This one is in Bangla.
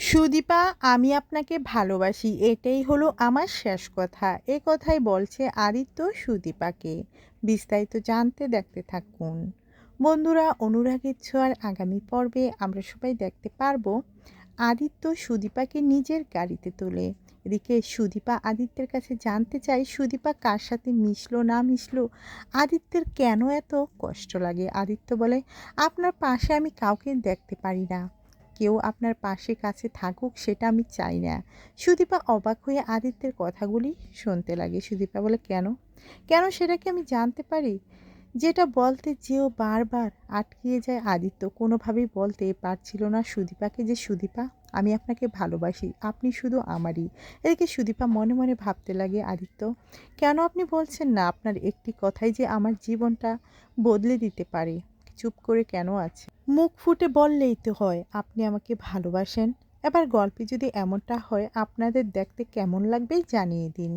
সুদীপা, আমি আপনাকে ভালোবাসি, এটাই হলো আমার শেষ কথা। এ কথাই বলছে আদিত্য সুদীপাকে। বিস্তারিত জানতে দেখতে থাকুন। বন্ধুরা, অনুরাগের ছোঁয়ার আগামী পর্বে আমরা সবাই দেখতে পারবো আদিত্য সুদীপাকে নিজের গাড়িতে তোলে। এদিকে সুদীপা আদিত্যের কাছে জানতে চায় সুদীপা কার সাথে মিশলো না মিশলো, আদিত্যের কেন এত কষ্ট লাগে। আদিত্য বলে, আপনার পাশে আমি কাউকে দেখতে পারি না, কেউ আপনার পাশে কাছে থাকুক সেটা আমি চাই না। সুদীপা অবাক হয়ে আদিত্যের কথাগুলি শুনতে লাগে। সুদীপা বলে, কেন কেন সেটা কি আমি জানতে পারি? যেটা বলতে যেও বারবার আটকিয়ে যায় আদিত্য। কোনোভাবেই বলতে পারছিল না সুদীপাকে যে, সুদীপা, আমি আপনাকে ভালোবাসি, আপনি শুধু আমারই। এদিকে সুদীপা মনে মনে ভাবতে লাগে, আদিত্য, কেন আপনি বলছেন না আপনার একটি কথাই যে আমার জীবনটা বদলে দিতে পারে? চুপ করে কেন আছে? মুখ ফুটে বললেই তো হয় আপনি আমাকে ভালোবাসেন। এবার গল্পে যদি এমনটা হয় আপনাদের দেখতে কেমন লাগবে জানিয়ে দিন।